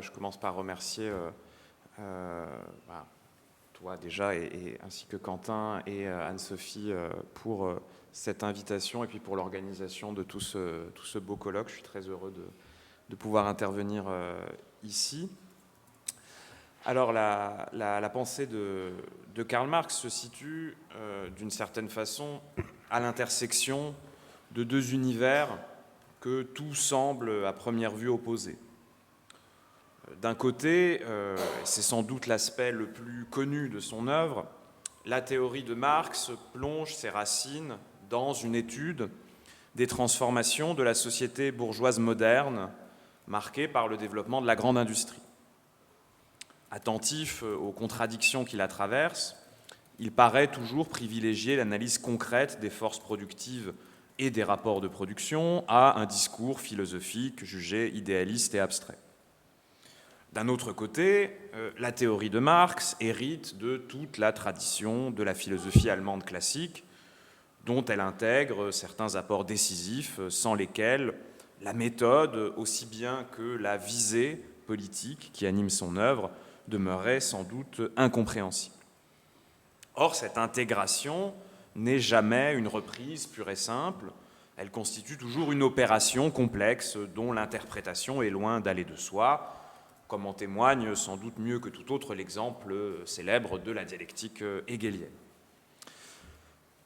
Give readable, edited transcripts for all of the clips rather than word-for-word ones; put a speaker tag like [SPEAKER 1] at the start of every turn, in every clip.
[SPEAKER 1] Je commence par remercier toi déjà, ainsi que Quentin et Anne-Sophie pour cette invitation et puis pour l'organisation de tout ce beau colloque. Je suis très heureux de pouvoir intervenir ici. Alors la pensée de Karl Marx se situe d'une certaine façon à l'intersection de deux univers que tout semble à première vue opposer. D'un côté, c'est sans doute l'aspect le plus connu de son œuvre, la théorie de Marx plonge ses racines dans une étude des transformations de la société bourgeoise moderne, marquée par le développement de la grande industrie. Attentif aux contradictions qui la traversent, il paraît toujours privilégier l'analyse concrète des forces productives et des rapports de production à un discours philosophique jugé idéaliste et abstrait. D'un autre côté, la théorie de Marx hérite de toute la tradition de la philosophie allemande classique, dont elle intègre certains apports décisifs, sans lesquels la méthode, aussi bien que la visée politique qui anime son œuvre, demeurait sans doute incompréhensible. Or, cette intégration n'est jamais une reprise pure et simple, elle constitue toujours une opération complexe dont l'interprétation est loin d'aller de soi, comme en témoigne sans doute mieux que tout autre l'exemple célèbre de la dialectique hegelienne.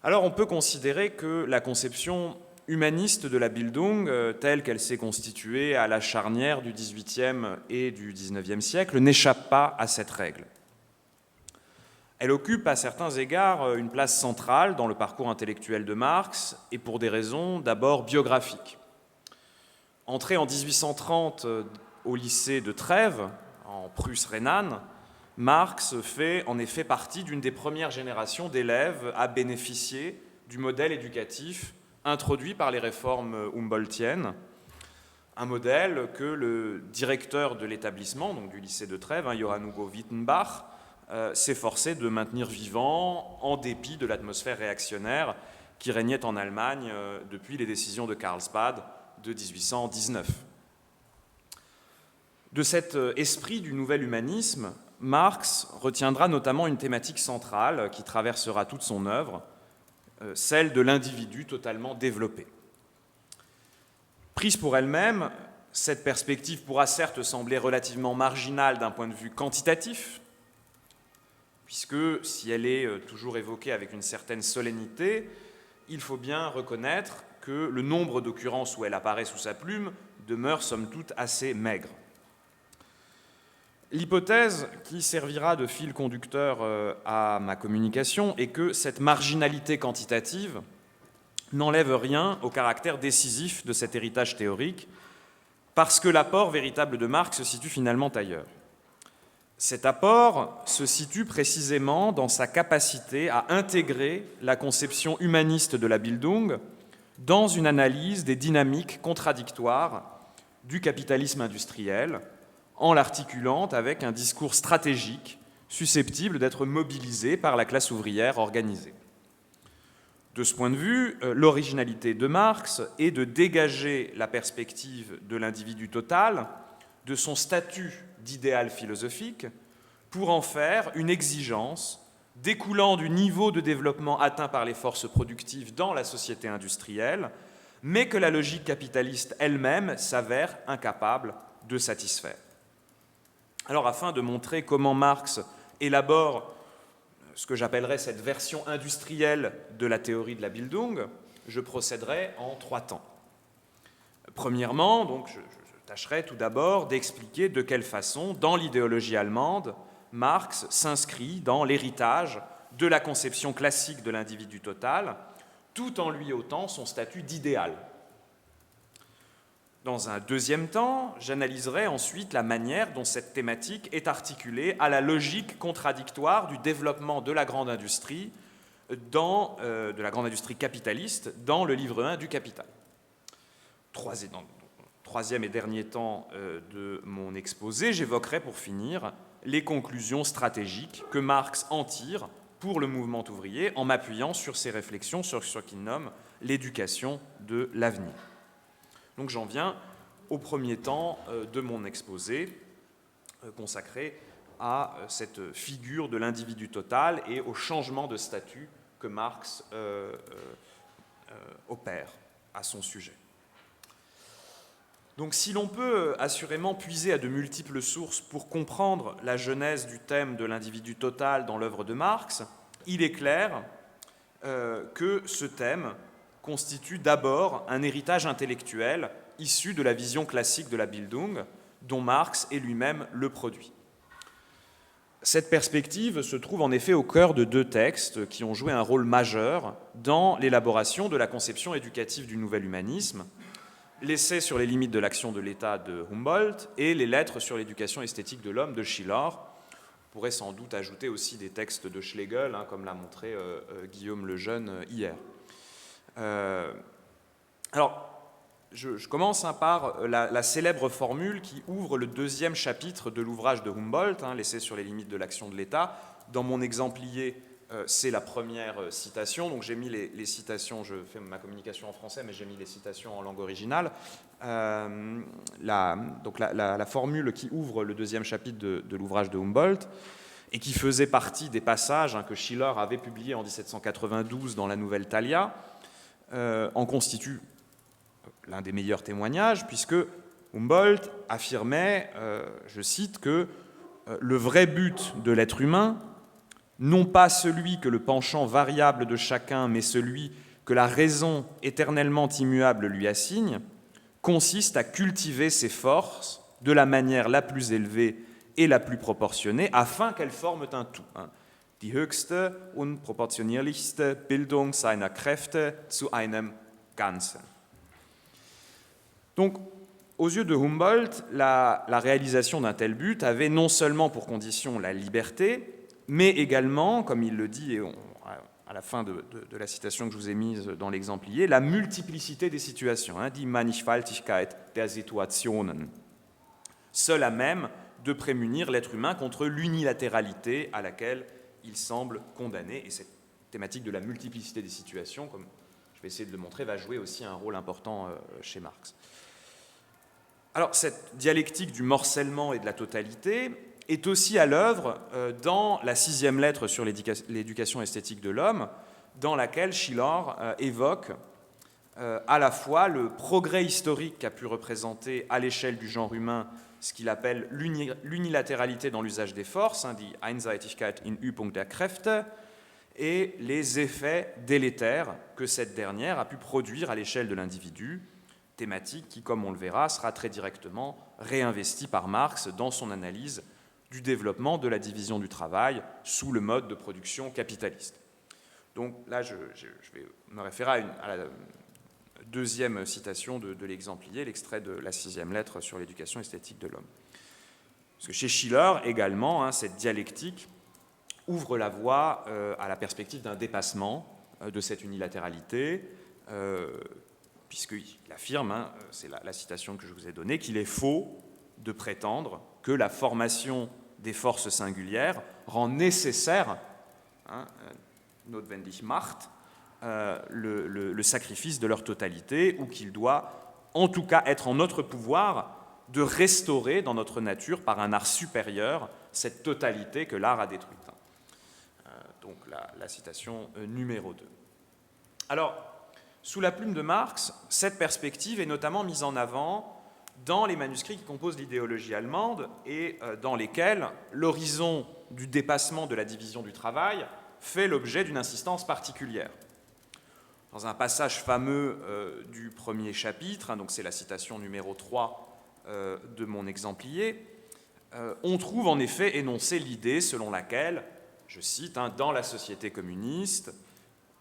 [SPEAKER 1] Alors on peut considérer que la conception humaniste de la Bildung, telle qu'elle s'est constituée à la charnière du XVIIIe et du XIXe siècle, n'échappe pas à cette règle. Elle occupe à certains égards une place centrale dans le parcours intellectuel de Marx, et pour des raisons d'abord biographiques. Entré en 1830 au lycée de Trèves, en Prusse rhénane, Marx fait en effet partie d'une des premières générations d'élèves à bénéficier du modèle éducatif introduit par les réformes humboldtiennes, un modèle que le directeur de l'établissement, donc du lycée de Trèves, Johann Hugo Wittenbach, s'efforçait de maintenir vivant en dépit de l'atmosphère réactionnaire qui régnait en Allemagne depuis les décisions de Karlsbad de 1819. De cet esprit du nouvel humanisme, Marx retiendra notamment une thématique centrale qui traversera toute son œuvre, celle de l'individu totalement développé. Prise pour elle-même, cette perspective pourra certes sembler relativement marginale d'un point de vue quantitatif, puisque si elle est toujours évoquée avec une certaine solennité, il faut bien reconnaître que le nombre d'occurrences où elle apparaît sous sa plume demeure somme toute assez maigre. L'hypothèse qui servira de fil conducteur à ma communication est que cette marginalité quantitative n'enlève rien au caractère décisif de cet héritage théorique, parce que l'apport véritable de Marx se situe finalement ailleurs. Cet apport se situe précisément dans sa capacité à intégrer la conception humaniste de la Bildung dans une analyse des dynamiques contradictoires du capitalisme industriel, en l'articulant avec un discours stratégique susceptible d'être mobilisé par la classe ouvrière organisée. De ce point de vue, l'originalité de Marx est de dégager la perspective de l'individu total, de son statut d'idéal philosophique, pour en faire une exigence découlant du niveau de développement atteint par les forces productives dans la société industrielle, mais que la logique capitaliste elle-même s'avère incapable de satisfaire. Alors, afin de montrer comment Marx élabore ce que j'appellerais cette version industrielle de la théorie de la Bildung, je procéderai en 3 temps. Premièrement, donc, je tâcherai tout d'abord d'expliquer de quelle façon, dans l'idéologie allemande, Marx s'inscrit dans l'héritage de la conception classique de l'individu total, tout en lui ôtant son statut d'idéal. Dans un deuxième temps, j'analyserai ensuite la manière dont cette thématique est articulée à la logique contradictoire du développement de la grande industrie, de la grande industrie capitaliste, dans le livre 1 du Capital. Troisième et dernier temps de mon exposé, j'évoquerai pour finir les conclusions stratégiques que Marx en tire pour le mouvement ouvrier en m'appuyant sur ses réflexions sur ce qu'il nomme l'éducation de l'avenir. Donc j'en viens au premier temps de mon exposé, consacré à cette figure de l'individu total et au changement de statut que Marx opère à son sujet. Donc si l'on peut assurément puiser à de multiples sources pour comprendre la genèse du thème de l'individu total dans l'œuvre de Marx, il est clair que ce thème constitue d'abord un héritage intellectuel issu de la vision classique de la Bildung, dont Marx est lui-même le produit. Cette perspective se trouve en effet au cœur de deux textes qui ont joué un rôle majeur dans l'élaboration de la conception éducative du nouvel humanisme, l'essai sur les limites de l'action de l'État de Humboldt et les lettres sur l'éducation esthétique de l'homme de Schiller. On pourrait sans doute ajouter aussi des textes de Schlegel, comme l'a montré Guillaume Lejeune hier. Alors, je commence par la célèbre formule qui ouvre le deuxième chapitre de l'ouvrage de Humboldt, l'essai sur les limites de l'action de l'État. Dans mon exemplier, c'est la première citation, donc j'ai mis les citations, je fais ma communication en français, mais j'ai mis les citations en langue originale. La formule qui ouvre le deuxième chapitre de l'ouvrage de Humboldt, et qui faisait partie des passages que Schiller avait publiés en 1792 dans la Nouvelle Thalia, en constitue l'un des meilleurs témoignages, puisque Humboldt affirmait, je cite, que le vrai but de l'être humain, non pas celui que le penchant variable de chacun, mais celui que la raison éternellement immuable lui assigne, consiste à cultiver ses forces de la manière la plus élevée et la plus proportionnée, afin qu'elles forment un tout. Die höchste und proportionierlichste Bildung seiner Kräfte zu einem Ganzen. Donc, aux yeux de Humboldt, la réalisation d'un tel but avait non seulement pour condition la liberté, mais également, comme il le dit à la fin de la citation que je vous ai mise dans l'exemplier, la multiplicité des situations, die Mannigfaltigkeit der Situationen, seule à même de prémunir l'être humain contre l'unilatéralité à laquelle il semble condamné. Et cette thématique de la multiplicité des situations, comme je vais essayer de le montrer, va jouer aussi un rôle important chez Marx. Alors, cette dialectique du morcellement et de la totalité est aussi à l'œuvre dans la sixième lettre sur l'éducation esthétique de l'homme, dans laquelle Schiller évoque à la fois le progrès historique qu'a pu représenter à l'échelle du genre humain ce qu'il appelle l'unilatéralité dans l'usage des forces, die Einseitigkeit in Übung der Kräfte, et les effets délétères que cette dernière a pu produire à l'échelle de l'individu, thématique qui, comme on le verra, sera très directement réinvestie par Marx dans son analyse du développement de la division du travail sous le mode de production capitaliste. Donc là, je vais me référer à la deuxième citation de l'exemplier, l'extrait de la sixième lettre sur l'éducation esthétique de l'homme. Parce que chez Schiller, également, cette dialectique ouvre la voie à la perspective d'un dépassement de cette unilatéralité, puisqu'il affirme, c'est la citation que je vous ai donnée, qu'il est faux de prétendre que la formation des forces singulières rend nécessaire, notwendig macht, le sacrifice de leur totalité, ou qu'il doit en tout cas être en notre pouvoir de restaurer dans notre nature par un art supérieur cette totalité que l'art a détruite. Donc la citation numéro 2. Alors, sous la plume de Marx, cette perspective est notamment mise en avant dans les manuscrits qui composent l'idéologie allemande et dans lesquels l'horizon du dépassement de la division du travail fait l'objet d'une insistance particulière. Dans un passage fameux du premier chapitre, donc c'est la citation numéro 3 de mon exemplier, on trouve en effet énoncé l'idée selon laquelle, je cite, dans la société communiste,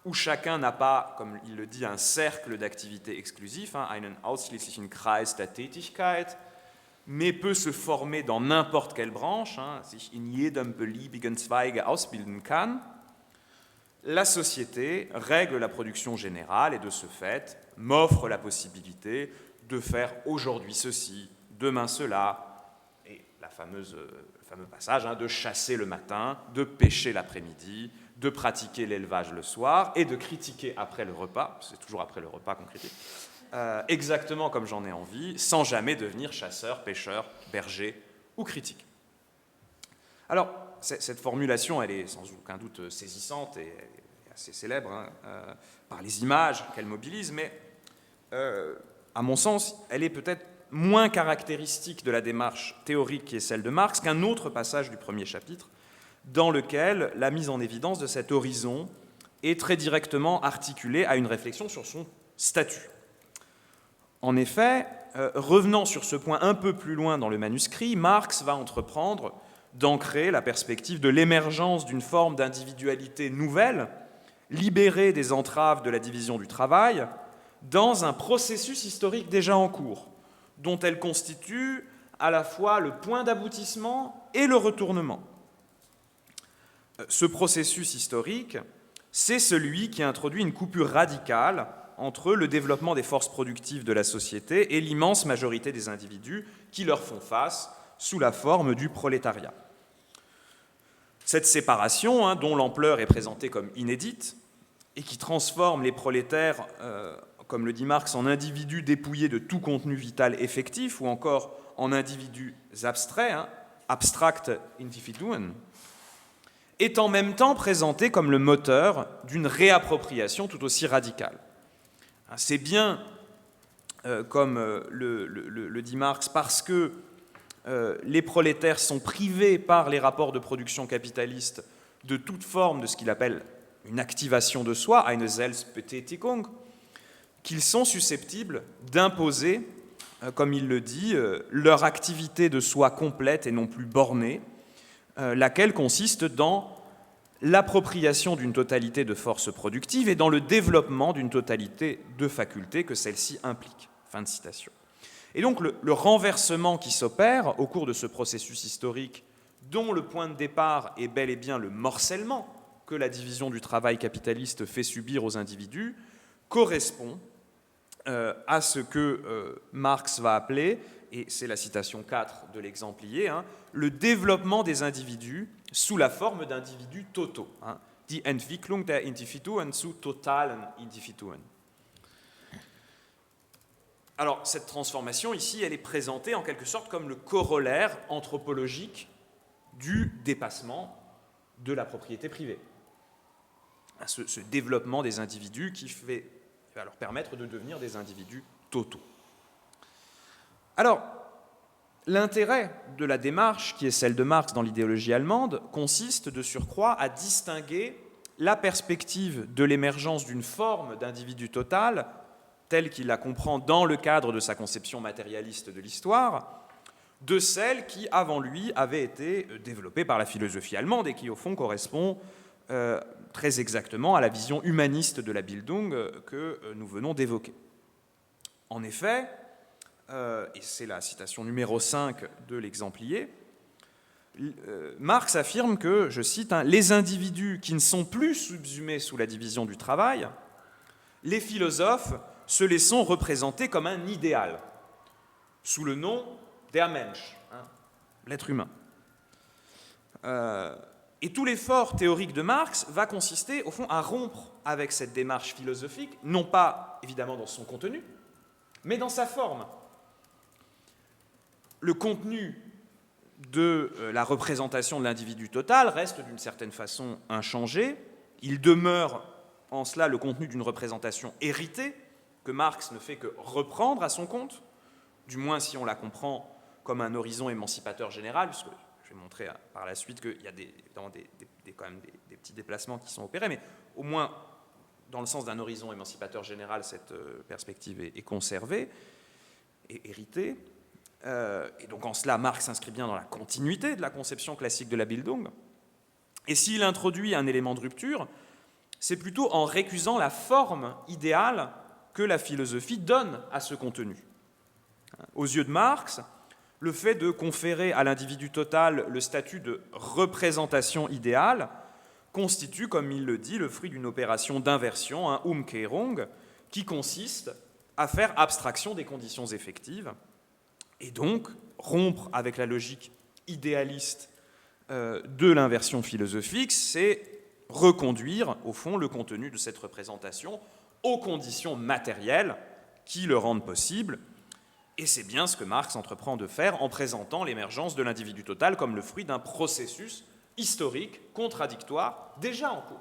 [SPEAKER 1] où chacun n'a pas, comme il le dit, un cercle d'activité exclusif, einen ausschließlichen Kreis der Tätigkeit, mais peut se former dans n'importe quelle branche, sich in jedem beliebigen Zweige ausbilden kann. La société règle la production générale et de ce fait m'offre la possibilité de faire aujourd'hui ceci, demain cela, et le fameux passage de chasser le matin, de pêcher l'après-midi, de pratiquer l'élevage le soir et de critiquer après le repas, c'est toujours après le repas qu'on critique, exactement comme j'en ai envie, sans jamais devenir chasseur, pêcheur, berger ou critique. Alors, cette formulation, elle est sans aucun doute saisissante et assez célèbre par les images qu'elle mobilise, mais à mon sens, elle est peut-être moins caractéristique de la démarche théorique qui est celle de Marx qu'un autre passage du premier chapitre, dans lequel la mise en évidence de cet horizon est très directement articulée à une réflexion sur son statut. En effet, revenant sur ce point un peu plus loin dans le manuscrit, Marx va entreprendre d'ancrer la perspective de l'émergence d'une forme d'individualité nouvelle, libérée des entraves de la division du travail, dans un processus historique déjà en cours, dont elle constitue à la fois le point d'aboutissement et le retournement. Ce processus historique, c'est celui qui introduit une coupure radicale entre le développement des forces productives de la société et l'immense majorité des individus qui leur font face sous la forme du prolétariat. Cette séparation, dont l'ampleur est présentée comme inédite, et qui transforme les prolétaires, comme le dit Marx, en individus dépouillés de tout contenu vital effectif, ou encore en individus abstraits, abstract individuen, est en même temps présentée comme le moteur d'une réappropriation tout aussi radicale. C'est bien, comme le dit Marx, parce que les prolétaires sont privés par les rapports de production capitalistes de toute forme de ce qu'il appelle une activation de soi, eine Selbstbetätigung, qu'ils sont susceptibles d'imposer, comme il le dit, leur activité de soi complète et non plus bornée, laquelle consiste dans l'appropriation d'une totalité de forces productives et dans le développement d'une totalité de facultés que celle-ci implique. Fin de citation. Et donc le renversement qui s'opère au cours de ce processus historique, dont le point de départ est bel et bien le morcellement que la division du travail capitaliste fait subir aux individus, correspond à ce que Marx va appeler, et c'est la citation 4 de l'exemplier, le développement des individus sous la forme d'individus totaux. Die Entwicklung der Individuen zu totalen Individuen. Alors, cette transformation, ici, elle est présentée en quelque sorte comme le corollaire anthropologique du dépassement de la propriété privée. Ce développement des individus qui va leur permettre de devenir des individus totaux. Alors, l'intérêt de la démarche, qui est celle de Marx dans l'idéologie allemande, consiste de surcroît à distinguer la perspective de l'émergence d'une forme d'individu total, telle qu'il la comprend dans le cadre de sa conception matérialiste de l'histoire, de celle qui, avant lui, avait été développée par la philosophie allemande et qui, au fond, correspond très exactement à la vision humaniste de la Bildung que nous venons d'évoquer. En effet, et c'est la citation numéro 5 de l'exemplier, Marx affirme que, je cite, les individus qui ne sont plus subsumés sous la division du travail, les philosophes se les sont représentés comme un idéal, sous le nom der Mensch, l'être humain. Et tout l'effort théorique de Marx va consister, au fond, à rompre avec cette démarche philosophique, non pas, évidemment, dans son contenu, mais dans sa forme. Le contenu de la représentation de l'individu total reste d'une certaine façon inchangé. Il demeure en cela le contenu d'une représentation héritée que Marx ne fait que reprendre à son compte, du moins si on la comprend comme un horizon émancipateur général, puisque je vais montrer par la suite qu'il y a quand même des petits déplacements qui sont opérés, mais au moins dans le sens d'un horizon émancipateur général, cette perspective est conservée et héritée. Et donc en cela, Marx s'inscrit bien dans la continuité de la conception classique de la Bildung. Et s'il introduit un élément de rupture, c'est plutôt en récusant la forme idéale que la philosophie donne à ce contenu. Aux yeux de Marx, le fait de conférer à l'individu total le statut de représentation idéale constitue, comme il le dit, le fruit d'une opération d'inversion, un Umkehrung, qui consiste à faire abstraction des conditions effectives et donc rompre avec la logique idéaliste de l'inversion philosophique, c'est reconduire, au fond, le contenu de cette représentation aux conditions matérielles qui le rendent possible. Et c'est bien ce que Marx entreprend de faire en présentant l'émergence de l'individu total comme le fruit d'un processus historique, contradictoire, déjà en cours.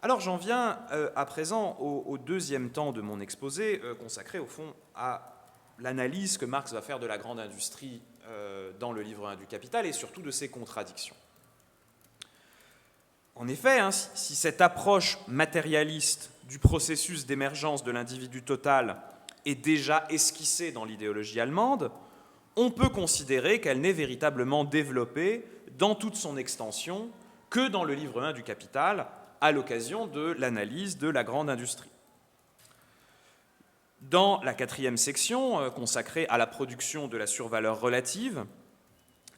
[SPEAKER 1] Alors j'en viens à présent au deuxième temps de mon exposé, consacré au fond à l'analyse que Marx va faire de la grande industrie dans le livre 1 du Capital et surtout de ses contradictions. En effet, si cette approche matérialiste du processus d'émergence de l'individu total est déjà esquissée dans l'idéologie allemande, on peut considérer qu'elle n'est véritablement développée dans toute son extension que dans le livre 1 du Capital, à l'occasion de l'analyse de la grande industrie. Dans la 4e section, consacrée à la production de la survaleur relative,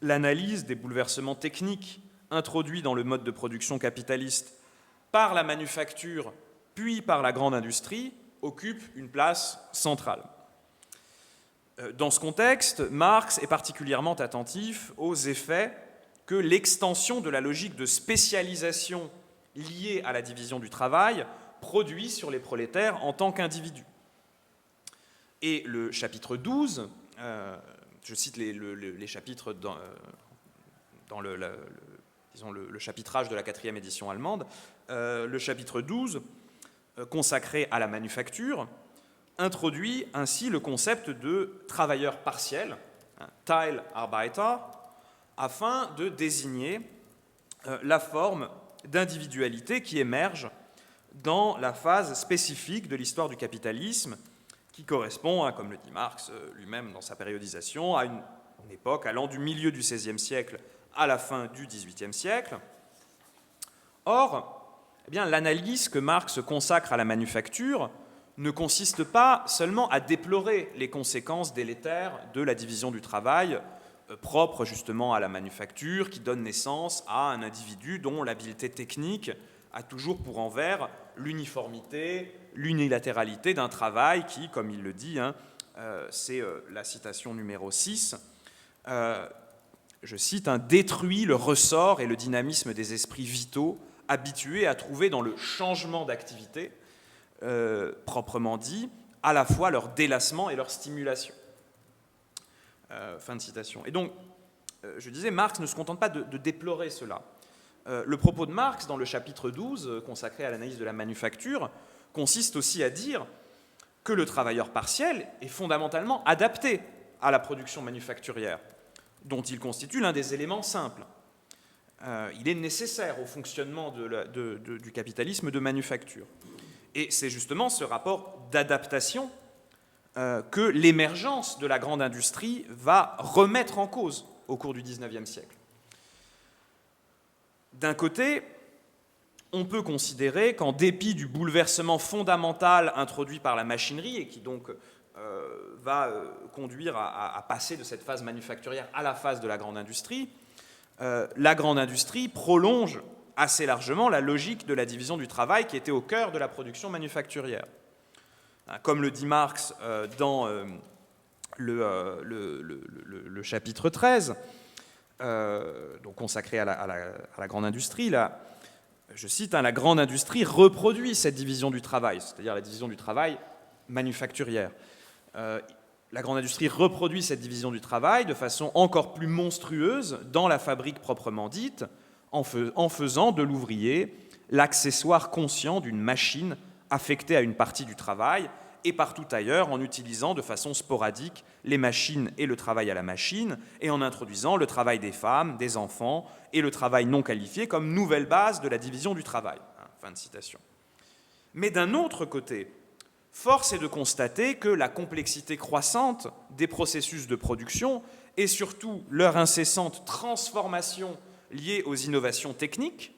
[SPEAKER 1] l'analyse des bouleversements techniques introduits dans le mode de production capitaliste par la manufacture puis par la grande industrie occupe une place centrale. Dans ce contexte, Marx est particulièrement attentif aux effets que l'extension de la logique de spécialisation liée à la division du travail produit sur les prolétaires en tant qu'individus. Et le chapitre 12, je cite les chapitres dans le chapitrage de la 4e édition allemande, le chapitre 12, consacré à la manufacture, introduit ainsi le concept de travailleur partiel, Teilarbeiter, afin de désigner la forme d'individualité qui émerge dans la phase spécifique de l'histoire du capitalisme, qui correspond, comme le dit Marx lui-même dans sa périodisation, à une époque allant du milieu du XVIe siècle à la fin du XVIIIe siècle. Or, l'analyse que Marx consacre à la manufacture ne consiste pas seulement à déplorer les conséquences délétères de la division du travail propre justement à la manufacture, qui donne naissance à un individu dont l'habileté technique a toujours pour envers l'uniformité, l'unilatéralité d'un travail qui, comme il le dit, c'est la citation numéro 6, je cite, détruit le ressort et le dynamisme des esprits vitaux habitués à trouver dans le changement d'activité, proprement dit, à la fois leur délassement et leur stimulation. Fin de citation. Et donc, je disais, Marx ne se contente pas de déplorer cela. Le propos de Marx, dans le chapitre 12, consacré à l'analyse de la manufacture, consiste aussi à dire que le travailleur partiel est fondamentalement adapté à la production manufacturière, dont il constitue l'un des éléments simples. Il est nécessaire au fonctionnement du capitalisme de manufacture. Et c'est justement ce rapport d'adaptation que l'émergence de la grande industrie va remettre en cause au cours du XIXe siècle. D'un côté, on peut considérer qu'en dépit du bouleversement fondamental introduit par la machinerie et qui donc va conduire à passer de cette phase manufacturière à la phase de la grande industrie prolonge assez largement la logique de la division du travail qui était au cœur de la production manufacturière. Comme le dit Marx dans le chapitre 13, donc consacré à la grande industrie, là, je cite, la grande industrie reproduit cette division du travail, c'est-à-dire la division du travail manufacturière. La grande industrie reproduit cette division du travail de façon encore plus monstrueuse dans la fabrique proprement dite, en faisant de l'ouvrier l'accessoire conscient d'une machine affectée à une partie du travail, et partout ailleurs en utilisant de façon sporadique les machines et le travail à la machine, et en introduisant le travail des femmes, des enfants et le travail non qualifié comme nouvelle base de la division du travail. Fin de citation. Mais d'un autre côté, force est de constater que la complexité croissante des processus de production et surtout leur incessante transformation liée aux innovations techniques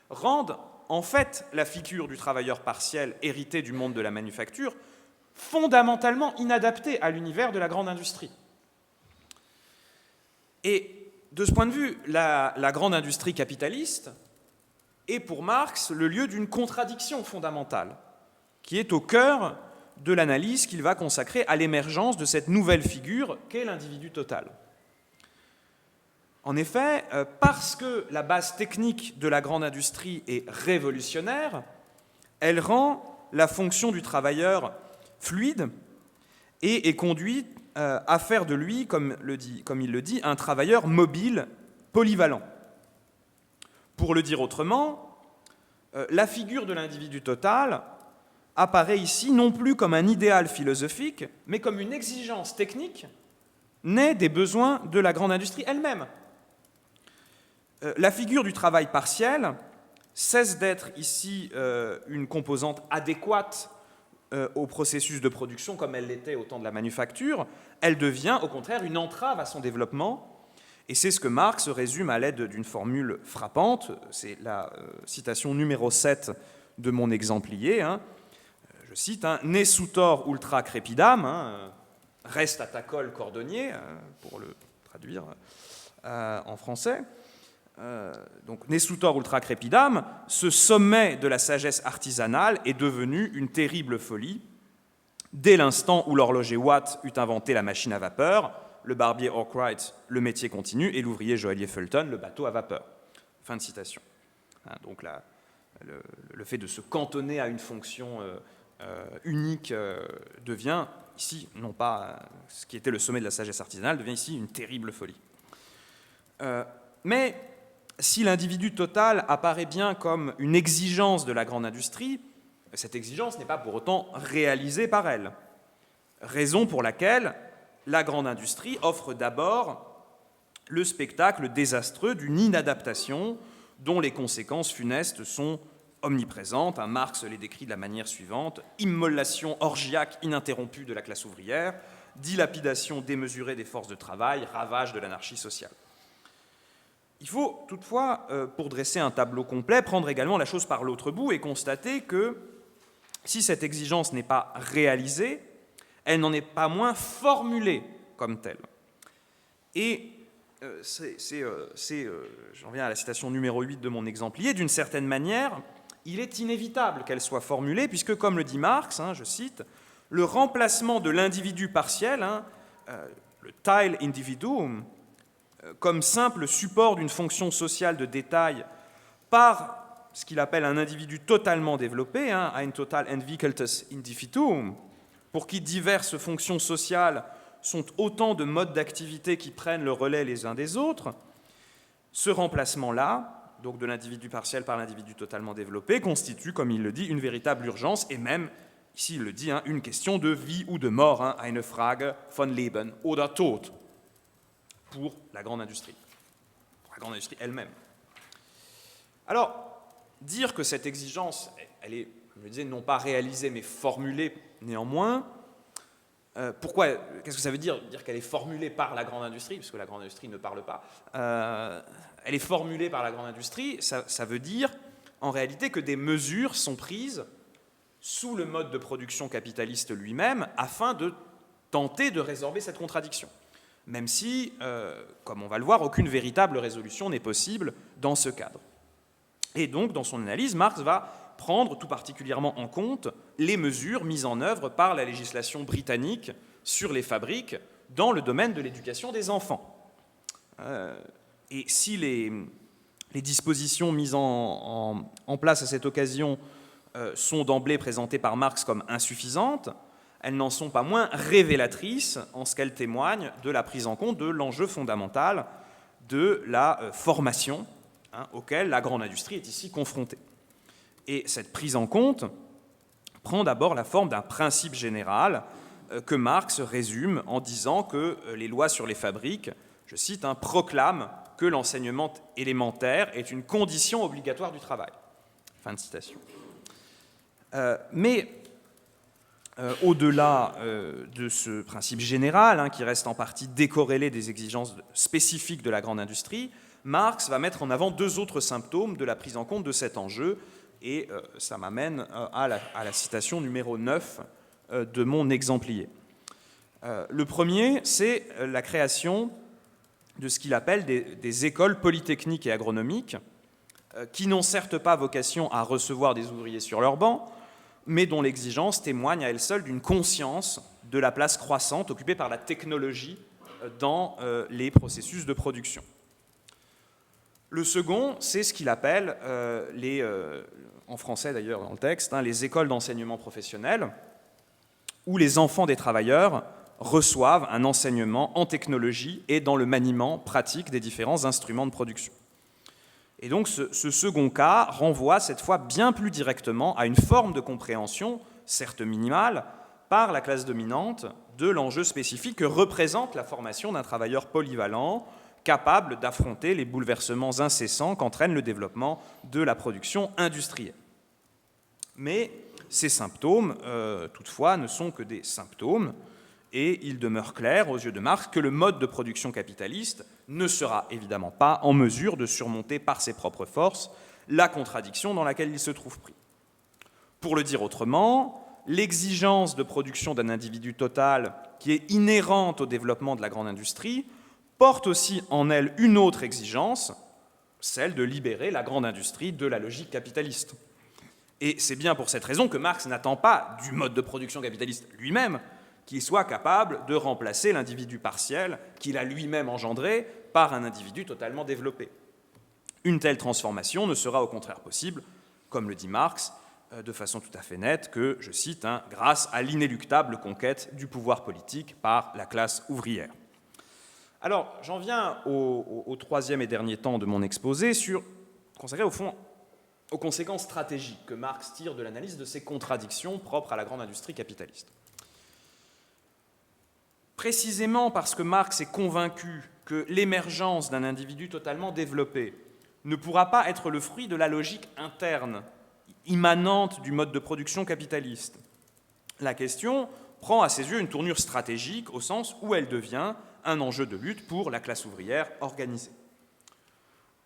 [SPEAKER 1] rendent en fait la figure du travailleur partiel hérité du monde de la manufacture fondamentalement inadaptée à l'univers de la grande industrie. Et de ce point de vue, la grande industrie capitaliste est pour Marx le lieu d'une contradiction fondamentale qui est au cœur de l'analyse qu'il va consacrer à l'émergence de cette nouvelle figure qu'est l'individu total. En effet, parce que la base technique de la grande industrie est révolutionnaire, elle rend la fonction du travailleur fluide, et est conduit à faire de lui, comme il le dit, un travailleur mobile, polyvalent. Pour le dire autrement, la figure de l'individu total apparaît ici non plus comme un idéal philosophique, mais comme une exigence technique née des besoins de la grande industrie elle-même. La figure du travail partiel cesse d'être ici une composante adéquate au processus de production comme elle l'était au temps de la manufacture, elle devient au contraire une entrave à son développement, et c'est ce que Marx résume à l'aide d'une formule frappante, c'est la citation numéro 7 de mon exemplier, je cite, ne sutor ultra crepidam, reste à ta colle cordonnier, pour le traduire en français. Donc, ne sutor ultra crepidam, ce sommet de la sagesse artisanale est devenu une terrible folie. Dès l'instant où l'horloger Watt eut inventé la machine à vapeur, le barbier Arkwright, le métier continue, et l'ouvrier joaillier Fulton, le bateau à vapeur. Fin de citation. Donc, le fait de se cantonner à une fonction unique devient ici, non pas ce qui était le sommet de la sagesse artisanale, devient ici une terrible folie. Mais si l'individu total apparaît bien comme une exigence de la grande industrie, cette exigence n'est pas pour autant réalisée par elle. Raison pour laquelle la grande industrie offre d'abord le spectacle désastreux d'une inadaptation dont les conséquences funestes sont omniprésentes. Marx les décrit de la manière suivante: immolation orgiaque ininterrompue de la classe ouvrière, dilapidation démesurée des forces de travail, ravage de l'anarchie sociale. Il faut toutefois, pour dresser un tableau complet, prendre également la chose par l'autre bout et constater que si cette exigence n'est pas réalisée, elle n'en est pas moins formulée comme telle. Et j'en viens à la citation numéro 8 de mon exemplier, d'une certaine manière, il est inévitable qu'elle soit formulée, puisque, comme le dit Marx, je cite, « le remplacement de l'individu partiel, le Teil individuum, comme simple support d'une fonction sociale de détail par ce qu'il appelle un individu totalement développé, ein total entwickeltes Individuum, pour qui diverses fonctions sociales sont autant de modes d'activité qui prennent le relais les uns des autres, ce remplacement-là, donc de l'individu partiel par l'individu totalement développé, constitue, comme il le dit, une véritable urgence et même, ici il le dit, une question de vie ou de mort, eine Frage von Leben oder Tod, pour la grande industrie, pour la grande industrie elle-même. Alors, dire que cette exigence, elle est, je le disais, non pas réalisée, mais formulée néanmoins, pourquoi, qu'est-ce que ça veut dire qu'elle est formulée par la grande industrie, parce que la grande industrie ne parle pas, elle est formulée par la grande industrie, ça veut dire, en réalité, que des mesures sont prises sous le mode de production capitaliste lui-même, afin de tenter de résorber cette contradiction. Même si, comme on va le voir, aucune véritable résolution n'est possible dans ce cadre. Et donc, dans son analyse, Marx va prendre tout particulièrement en compte les mesures mises en œuvre par la législation britannique sur les fabriques dans le domaine de l'éducation des enfants. Et si les dispositions mises en place à cette occasion sont d'emblée présentées par Marx comme insuffisantes, elles n'en sont pas moins révélatrices en ce qu'elles témoignent de la prise en compte de l'enjeu fondamental de la formation auquel la grande industrie est ici confrontée. Et cette prise en compte prend d'abord la forme d'un principe général que Marx résume en disant que les lois sur les fabriques, je cite, proclament que l'enseignement élémentaire est une condition obligatoire du travail. Fin de citation. Mais au-delà de ce principe général, qui reste en partie décorrélé des exigences spécifiques de la grande industrie, Marx va mettre en avant deux autres symptômes de la prise en compte de cet enjeu, et ça m'amène à la citation numéro 9 de mon exemplier. Le premier, c'est la création de ce qu'il appelle des écoles polytechniques et agronomiques, qui n'ont certes pas vocation à recevoir des ouvriers sur leurs bancs, mais dont l'exigence témoigne à elle seule d'une conscience de la place croissante occupée par la technologie dans les processus de production. Le second, c'est ce qu'il appelle, en français d'ailleurs dans le texte, les écoles d'enseignement professionnel, où les enfants des travailleurs reçoivent un enseignement en technologie et dans le maniement pratique des différents instruments de production. Et donc ce second cas renvoie cette fois bien plus directement à une forme de compréhension, certes minimale, par la classe dominante de l'enjeu spécifique que représente la formation d'un travailleur polyvalent, capable d'affronter les bouleversements incessants qu'entraîne le développement de la production industrielle. Mais ces symptômes, toutefois, ne sont que des symptômes, et il demeure clair aux yeux de Marx que le mode de production capitaliste ne sera évidemment pas en mesure de surmonter par ses propres forces la contradiction dans laquelle il se trouve pris. Pour le dire autrement, l'exigence de production d'un individu total qui est inhérente au développement de la grande industrie porte aussi en elle une autre exigence, celle de libérer la grande industrie de la logique capitaliste. Et c'est bien pour cette raison que Marx n'attend pas du mode de production capitaliste lui-même qu'il soit capable de remplacer l'individu partiel qu'il a lui-même engendré par un individu totalement développé. Une telle transformation ne sera au contraire possible, comme le dit Marx, de façon tout à fait nette, que, je cite, grâce à l'inéluctable conquête du pouvoir politique par la classe ouvrière. Alors, j'en viens au troisième et dernier temps de mon exposé, consacré au fond aux conséquences stratégiques que Marx tire de l'analyse de ces contradictions propres à la grande industrie capitaliste. Précisément parce que Marx est convaincu que l'émergence d'un individu totalement développé ne pourra pas être le fruit de la logique interne, immanente du mode de production capitaliste, la question prend à ses yeux une tournure stratégique au sens où elle devient un enjeu de lutte pour la classe ouvrière organisée.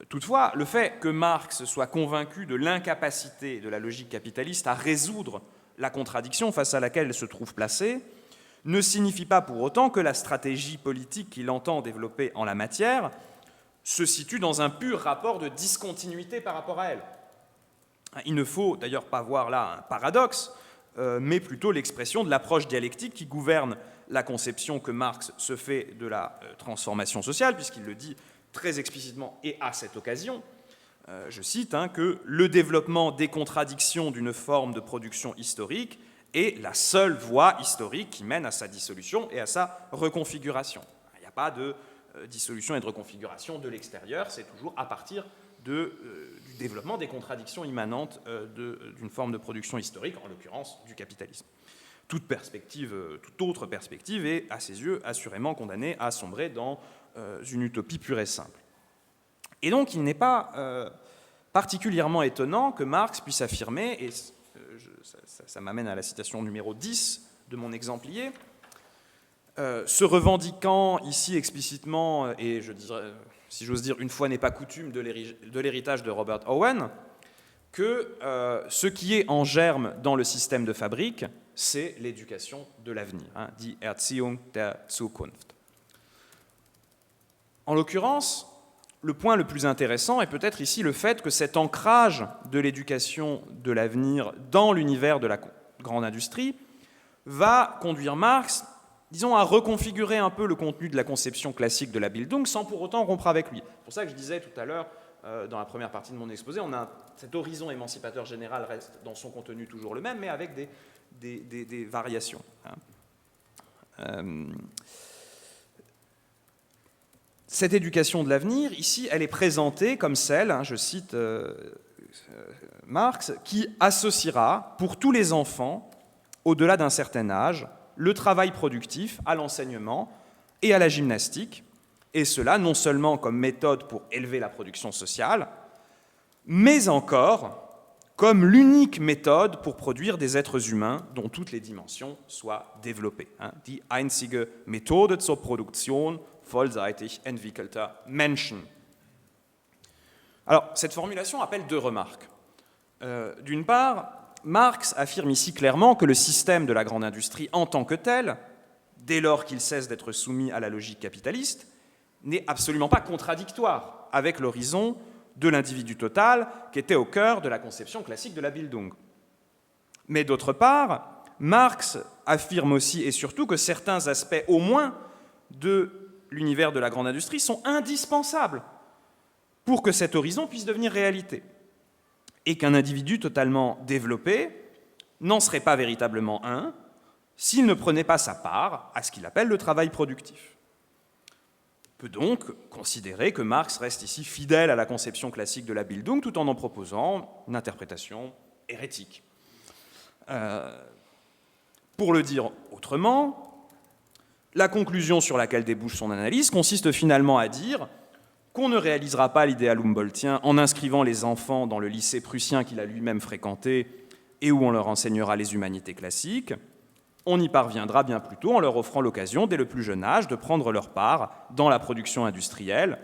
[SPEAKER 1] Toutefois, le fait que Marx soit convaincu de l'incapacité de la logique capitaliste à résoudre la contradiction face à laquelle elle se trouve placée ne signifie pas pour autant que la stratégie politique qu'il entend développer en la matière se situe dans un pur rapport de discontinuité par rapport à elle. Il ne faut d'ailleurs pas voir là un paradoxe, mais plutôt l'expression de l'approche dialectique qui gouverne la conception que Marx se fait de la transformation sociale, puisqu'il le dit très explicitement et à cette occasion, je cite, que le développement des contradictions d'une forme de production historique est la seule voie historique qui mène à sa dissolution et à sa reconfiguration. Il n'y a pas de dissolution et de reconfiguration de l'extérieur, c'est toujours à partir du développement des contradictions immanentes d'une forme de production historique, en l'occurrence du capitalisme. Toute autre perspective est, à ses yeux, assurément condamnée à sombrer dans une utopie pure et simple. Et donc, il n'est pas particulièrement étonnant que Marx puisse affirmer, et ça m'amène à la citation numéro 10 de mon exemplier, se revendiquant ici explicitement, et je dirais, si j'ose dire, une fois n'est pas coutume, de l'héritage de Robert Owen, que ce qui est en germe dans le système de fabrique, c'est l'éducation de l'avenir, die Erziehung der Zukunft. En l'occurrence, le point le plus intéressant est peut-être ici le fait que cet ancrage de l'éducation de l'avenir dans l'univers de la grande industrie va conduire Marx, disons, à reconfigurer un peu le contenu de la conception classique de la Bildung sans pour autant rompre avec lui. C'est pour ça que je disais tout à l'heure, dans la première partie de mon exposé, cet horizon émancipateur général reste dans son contenu toujours le même, mais avec des variations. Cette éducation de l'avenir, ici, elle est présentée comme celle, je cite Marx, qui associera pour tous les enfants, au-delà d'un certain âge, le travail productif à l'enseignement et à la gymnastique, et cela non seulement comme méthode pour élever la production sociale, mais encore comme l'unique méthode pour produire des êtres humains dont toutes les dimensions soient développées. Die einzige Methode zur Produktion vollseitig entwickelter Menschen. Alors, cette formulation appelle deux remarques. D'une part, Marx affirme ici clairement que le système de la grande industrie en tant que tel, dès lors qu'il cesse d'être soumis à la logique capitaliste, n'est absolument pas contradictoire avec l'horizon de l'individu total qui était au cœur de la conception classique de la Bildung. Mais d'autre part, Marx affirme aussi et surtout que certains aspects, au moins, de l'univers de la grande industrie sont indispensables pour que cet horizon puisse devenir réalité, et qu'un individu totalement développé n'en serait pas véritablement un,
[SPEAKER 2] s'il ne prenait pas sa part à ce qu'il appelle le travail productif. On peut donc considérer que Marx reste ici fidèle à la conception classique de la Bildung tout en proposant une interprétation hérétique. Pour le dire autrement, la conclusion sur laquelle débouche son analyse consiste finalement à dire qu'on ne réalisera pas l'idéal humboldtien en inscrivant les enfants dans le lycée prussien qu'il a lui-même fréquenté et où on leur enseignera les humanités classiques. On y parviendra bien plutôt en leur offrant l'occasion, dès le plus jeune âge, de prendre leur part dans la production industrielle,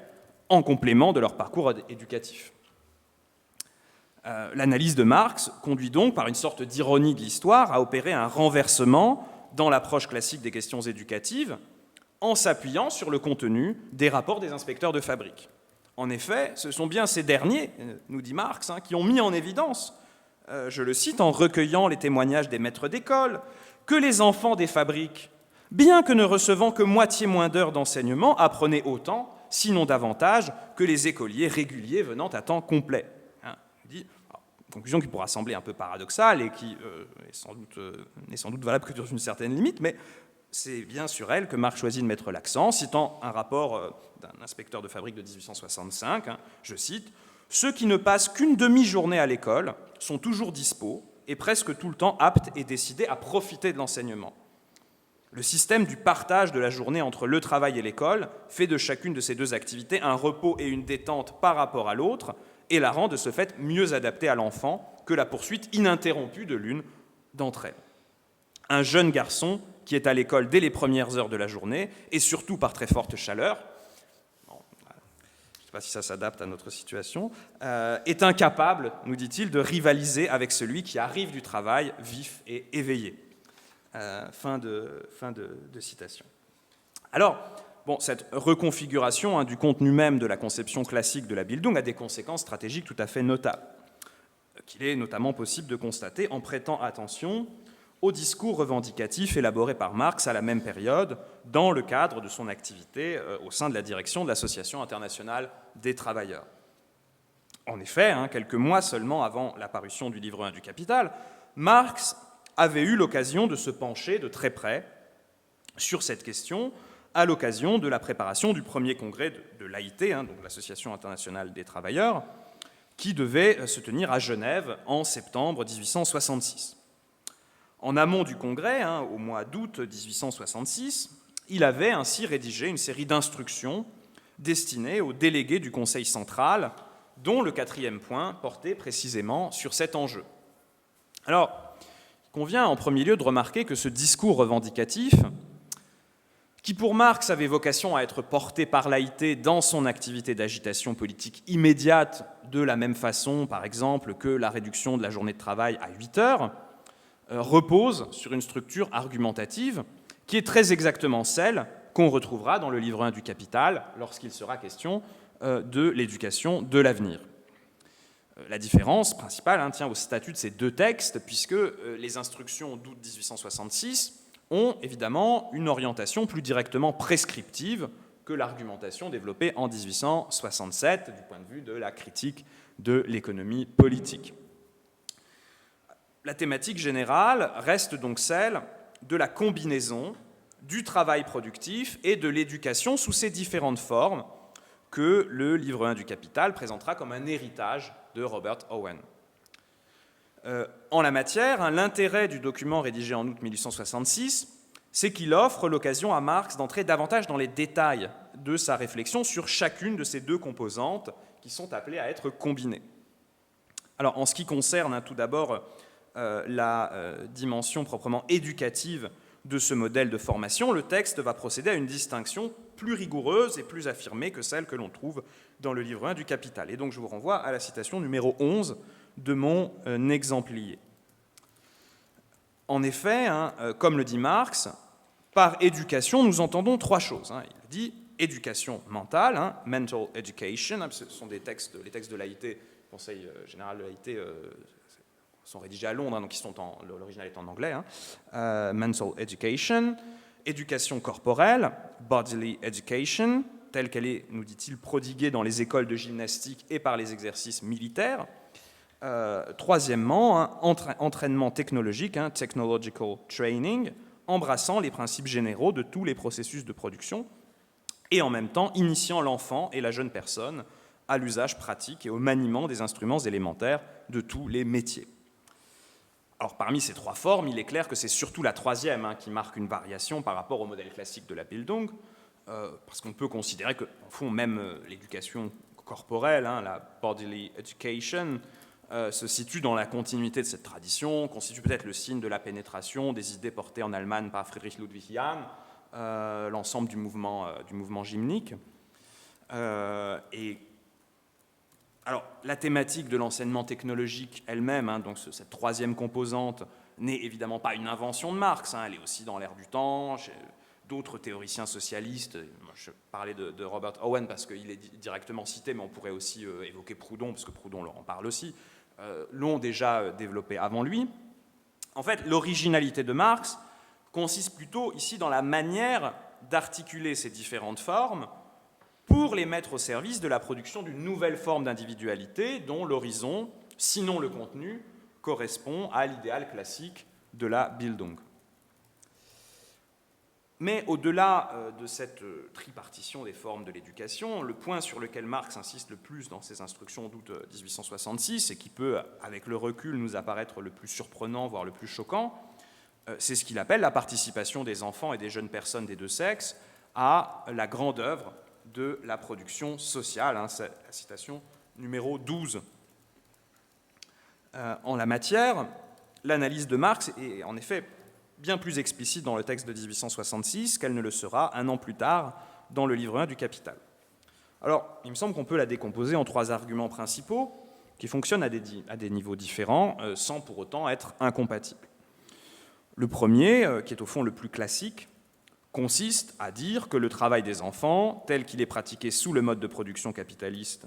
[SPEAKER 2] en complément de leur parcours éducatif. L'analyse de Marx conduit donc, par une sorte d'ironie de l'histoire, à opérer un renversement dans l'approche classique des questions éducatives, en s'appuyant sur le contenu des rapports des inspecteurs de fabrique. En effet, ce sont bien ces derniers, nous dit Marx, qui ont mis en évidence, je le cite, en recueillant les témoignages des maîtres d'école, que les enfants des fabriques, bien que ne recevant que moitié moins d'heures d'enseignement, apprenaient autant, sinon davantage, que les écoliers réguliers venant à temps complet. Une conclusion qui pourra sembler un peu paradoxale et qui n'est sans doute valable que dans une certaine limite, mais c'est bien sur elle que Marx choisit de mettre l'accent, citant un rapport d'un inspecteur de fabrique de 1865, je cite, « Ceux qui ne passent qu'une demi-journée à l'école sont toujours dispos et presque tout le temps aptes et décidés à profiter de l'enseignement. Le système du partage de la journée entre le travail et l'école fait de chacune de ces deux activités un repos et une détente par rapport à l'autre et la rend de ce fait mieux adaptée à l'enfant que la poursuite ininterrompue de l'une d'entre elles. Un jeune garçon qui est à l'école dès les premières heures de la journée et surtout par très forte chaleur, je ne sais pas si ça s'adapte à notre situation, est incapable, nous dit-il, de rivaliser avec celui qui arrive du travail vif et éveillé. » Fin de citation. Alors, cette reconfiguration du contenu même de la conception classique de la Bildung a des conséquences stratégiques tout à fait notables, qu'il est notamment possible de constater en prêtant attention au discours revendicatif élaboré par Marx à la même période dans le cadre de son activité au sein de la direction de l'Association internationale des travailleurs. En effet, quelques mois seulement avant la parution du livre 1 du Capital, Marx avait eu l'occasion de se pencher de très près sur cette question à l'occasion de la préparation du premier congrès de l'AIT, donc l'Association internationale des travailleurs, qui devait se tenir à Genève en septembre 1866. En amont du congrès, au mois d'août 1866, il avait ainsi rédigé une série d'instructions destinées aux délégués du Conseil central, dont le 4e point portait précisément sur cet enjeu. Alors, il convient en premier lieu de remarquer que ce discours revendicatif, qui pour Marx avait vocation à être porté par l'AIT dans son activité d'agitation politique immédiate, de la même façon, par exemple, que la réduction de la journée de travail à 8 heures, repose sur une structure argumentative qui est très exactement celle qu'on retrouvera dans le livre 1 du Capital lorsqu'il sera question de l'éducation de l'avenir. La différence principale tient au statut de ces deux textes, puisque les instructions d'août 1866 ont évidemment une orientation plus directement prescriptive que l'argumentation développée en 1867 du point de vue de la critique de l'économie politique. La thématique générale reste donc celle de la combinaison du travail productif et de l'éducation sous ses différentes formes que le livre 1 du Capital présentera comme un héritage de Robert Owen. En la matière, l'intérêt du document rédigé en août 1866, c'est qu'il offre l'occasion à Marx d'entrer davantage dans les détails de sa réflexion sur chacune de ces deux composantes qui sont appelées à être combinées. Alors, en ce qui concerne tout d'abord la dimension proprement éducative de ce modèle de formation, le texte va procéder à une distinction plus rigoureuse et plus affirmée que celle que l'on trouve dans le livre 1 du Capital. Et donc je vous renvoie à la citation numéro 11 de mon exemplier. En effet, comme le dit Marx, par éducation, nous entendons trois choses. Il dit éducation mentale, mental education, ce sont les textes de l'AIT, le Conseil général de l'AIT, sont rédigés à Londres, donc l'original est en anglais, mental education, éducation corporelle, bodily education, telle qu'elle est, nous dit-il, prodiguée dans les écoles de gymnastique et par les exercices militaires. Troisièmement, entraînement technologique, technological training, embrassant les principes généraux de tous les processus de production et en même temps initiant l'enfant et la jeune personne à l'usage pratique et au maniement des instruments élémentaires de tous les métiers. Alors parmi ces trois formes, il est clair que c'est surtout la troisième qui marque une variation par rapport au modèle classique de la Bildung, parce qu'on peut considérer que, en fond, même l'éducation corporelle, la bodily education, se situe dans la continuité de cette tradition, constitue peut-être le signe de la pénétration des idées portées en Allemagne par Friedrich Ludwig Jahn, l'ensemble du mouvement gymnique. Alors, la thématique de l'enseignement technologique elle-même, donc cette troisième composante, n'est évidemment pas une invention de Marx, elle est aussi dans l'air du temps, chez d'autres théoriciens socialistes. Moi, je parlais de Robert Owen parce qu'il est directement cité, mais on pourrait aussi évoquer Proudhon, parce que Proudhon leur en parle aussi, l'ont déjà développé avant lui. En fait, l'originalité de Marx consiste plutôt ici dans la manière d'articuler ces différentes formes pour les mettre au service de la production d'une nouvelle forme d'individualité dont l'horizon, sinon le contenu, correspond à l'idéal classique de la Bildung. Mais au-delà de cette tripartition des formes de l'éducation, le point sur lequel Marx insiste le plus dans ses instructions d'août 1866, et qui peut, avec le recul, nous apparaître le plus surprenant, voire le plus choquant, c'est ce qu'il appelle la participation des enfants et des jeunes personnes des deux sexes à la grande œuvre de la production sociale. C'est la citation numéro 12. En la matière, l'analyse de Marx est en effet bien plus explicite dans le texte de 1866 qu'elle ne le sera un an plus tard dans le livre 1 du Capital. Alors, il me semble qu'on peut la décomposer en trois arguments principaux qui fonctionnent à des niveaux différents sans pour autant être incompatibles. Le premier, qui est au fond le plus classique, consiste à dire que le travail des enfants, tel qu'il est pratiqué sous le mode de production capitaliste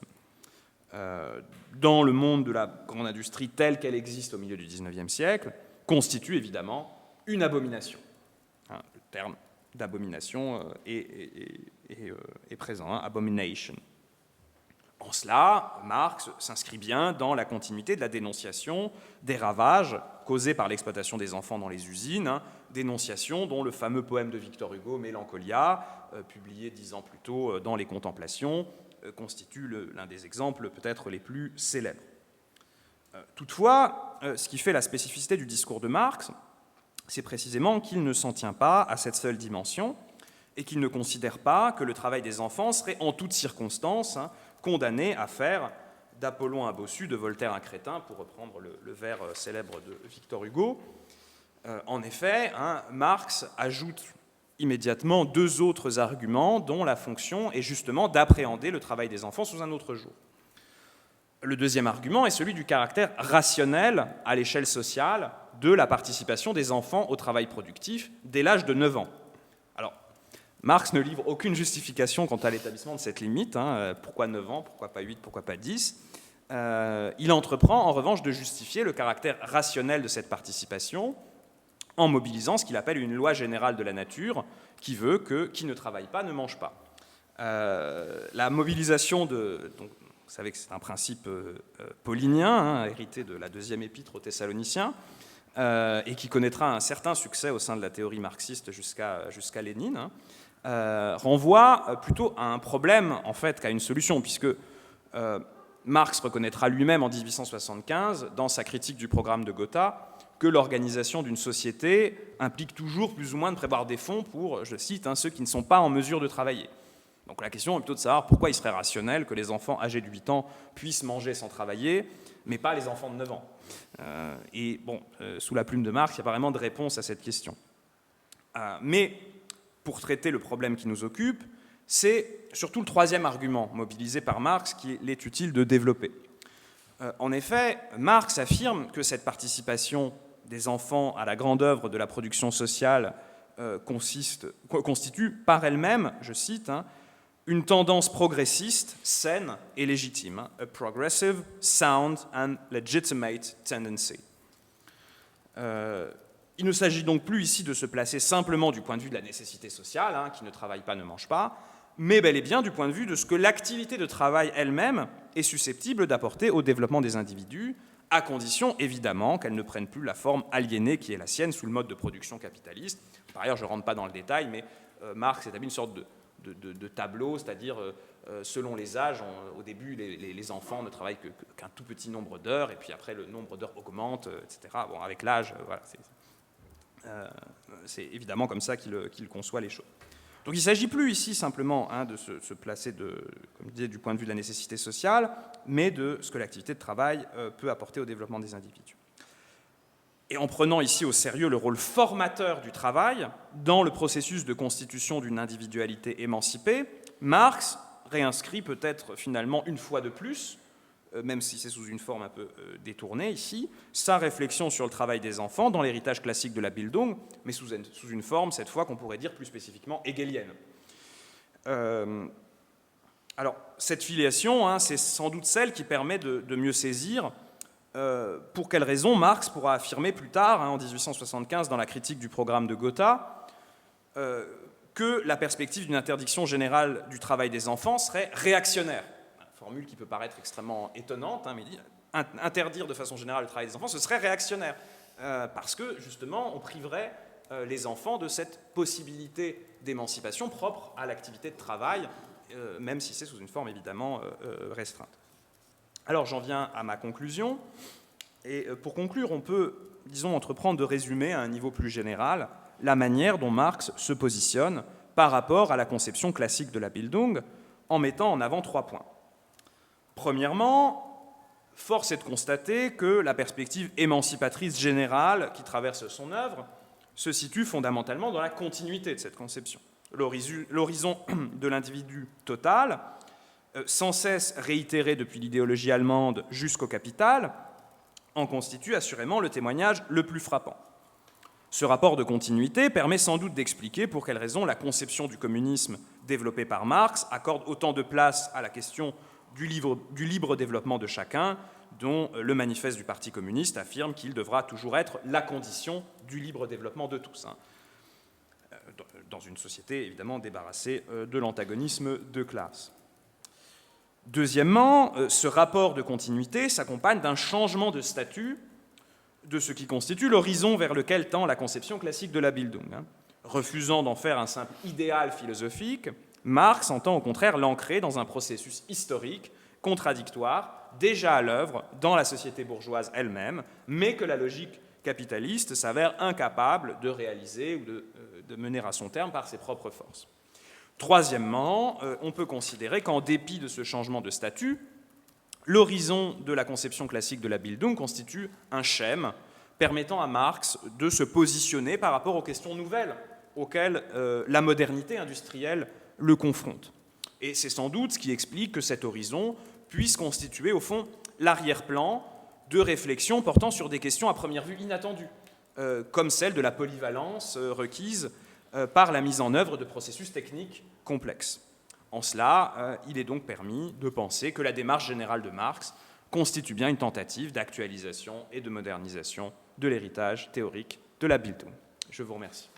[SPEAKER 2] dans le monde de la grande industrie telle qu'elle existe au milieu du XIXe siècle, constitue évidemment une abomination. Le terme d'abomination est présent, abomination. En cela, Marx s'inscrit bien dans la continuité de la dénonciation des ravages causés par l'exploitation des enfants dans les usines, dénonciation dont le fameux poème de Victor Hugo, Mélancolia, publié 10 ans plus tôt dans Les Contemplations, constitue l'un des exemples peut-être les plus célèbres. Toutefois, ce qui fait la spécificité du discours de Marx, c'est précisément qu'il ne s'en tient pas à cette seule dimension et qu'il ne considère pas que le travail des enfants serait en toutes circonstances condamné à faire d'Apollon un bossu, de Voltaire un crétin, pour reprendre le vers célèbre de Victor Hugo. En effet, Marx ajoute immédiatement deux autres arguments dont la fonction est justement d'appréhender le travail des enfants sous un autre jour. Le deuxième argument est celui du caractère rationnel à l'échelle sociale de la participation des enfants au travail productif dès l'âge de 9 ans. Alors, Marx ne livre aucune justification quant à l'établissement de cette limite. Pourquoi 9 ans, pourquoi pas 8, pourquoi pas 10 ? Il entreprend en revanche de justifier le caractère rationnel de cette participation en mobilisant ce qu'il appelle une loi générale de la nature qui veut que qui ne travaille pas ne mange pas. La mobilisation donc, vous savez que c'est un principe paulinien, hérité de la deuxième épître aux Thessaloniciens, et qui connaîtra un certain succès au sein de la théorie marxiste jusqu'à Lénine, renvoie plutôt à un problème en fait qu'à une solution, puisque Marx reconnaîtra lui-même en 1875, dans sa critique du programme de Gotha, que l'organisation d'une société implique toujours plus ou moins de prévoir des fonds pour, je cite, ceux qui ne sont pas en mesure de travailler. Donc la question est plutôt de savoir pourquoi il serait rationnel que les enfants âgés de 8 ans puissent manger sans travailler, mais pas les enfants de 9 ans. Sous la plume de Marx, il n'y a pas vraiment de réponse à cette question. Mais pour traiter le problème qui nous occupe, c'est surtout le troisième argument mobilisé par Marx qu'il est utile de développer. En effet, Marx affirme que cette participation des enfants à la grande œuvre de la production sociale constitue par elle-même, je cite, une tendance progressiste, saine et légitime, a progressive, sound and legitimate tendency. Il ne s'agit donc plus ici de se placer simplement du point de vue de la nécessité sociale, qui ne travaille pas ne mange pas, mais bel et bien du point de vue de ce que l'activité de travail elle-même est susceptible d'apporter au développement des individus, à condition évidemment qu'elle ne prenne plus la forme aliénée qui est la sienne sous le mode de production capitaliste, Par ailleurs, je ne rentre pas dans le détail, mais Marx établit une sorte de tableau, c'est-à-dire selon les âges, au début, les enfants ne travaillent qu'un tout petit nombre d'heures, et puis après, le nombre d'heures augmente, etc. Bon, avec l'âge, voilà, c'est évidemment comme ça qu'il conçoit les choses. Donc il ne s'agit plus ici simplement de se placer, comme je disais, du point de vue de la nécessité sociale, mais de ce que l'activité de travail peut apporter au développement des individus. Et en prenant ici au sérieux le rôle formateur du travail dans le processus de constitution d'une individualité émancipée, Marx réinscrit peut-être finalement une fois de plus, même si c'est sous une forme un peu détournée ici, sa réflexion sur le travail des enfants dans l'héritage classique de la Bildung, mais sous une forme, cette fois, qu'on pourrait dire plus spécifiquement hegelienne. Alors, cette filiation, c'est sans doute celle qui permet de mieux saisir pour quelles raisons Marx pourra affirmer plus tard, en 1875, dans la critique du programme de Gotha, que la perspective d'une interdiction générale du travail des enfants serait réactionnaire. Formule qui peut paraître extrêmement étonnante, mais dit interdire de façon générale le travail des enfants, ce serait réactionnaire, parce que justement on priverait les enfants de cette possibilité d'émancipation propre à l'activité de travail, même si c'est sous une forme évidemment restreinte. Alors j'en viens à ma conclusion, et pour conclure, on peut, disons, entreprendre de résumer à un niveau plus général la manière dont Marx se positionne par rapport à la conception classique de la Bildung, en mettant en avant 3 points. Premièrement, force est de constater que la perspective émancipatrice générale qui traverse son œuvre se situe fondamentalement dans la continuité de cette conception. L'horizon de l'individu total, sans cesse réitéré depuis l'idéologie allemande jusqu'au Capital, en constitue assurément le témoignage le plus frappant. Ce rapport de continuité permet sans doute d'expliquer pour quelles raisons la conception du communisme développée par Marx accorde autant de place à la question du libre développement de chacun, dont le manifeste du Parti communiste affirme qu'il devra toujours être la condition du libre développement de tous, dans une société évidemment débarrassée de l'antagonisme de classe. Deuxièmement, ce rapport de continuité s'accompagne d'un changement de statut de ce qui constitue l'horizon vers lequel tend la conception classique de la Bildung. Refusant d'en faire un simple idéal philosophique, Marx entend au contraire l'ancrer dans un processus historique, contradictoire, déjà à l'œuvre dans la société bourgeoise elle-même, mais que la logique capitaliste s'avère incapable de réaliser ou de mener à son terme par ses propres forces. Troisièmement, on peut considérer qu'en dépit de ce changement de statut, l'horizon de la conception classique de la Bildung constitue un schème permettant à Marx de se positionner par rapport aux questions nouvelles auxquelles la modernité industrielle le confronte. Et c'est sans doute ce qui explique que cet horizon puisse constituer, au fond, l'arrière-plan de réflexions portant sur des questions à première vue inattendues, comme celle de la polyvalence requise par la mise en œuvre de processus techniques complexes. En cela, il est donc permis de penser que la démarche générale de Marx constitue bien une tentative d'actualisation et de modernisation de l'héritage théorique de la Bildung. Je vous remercie.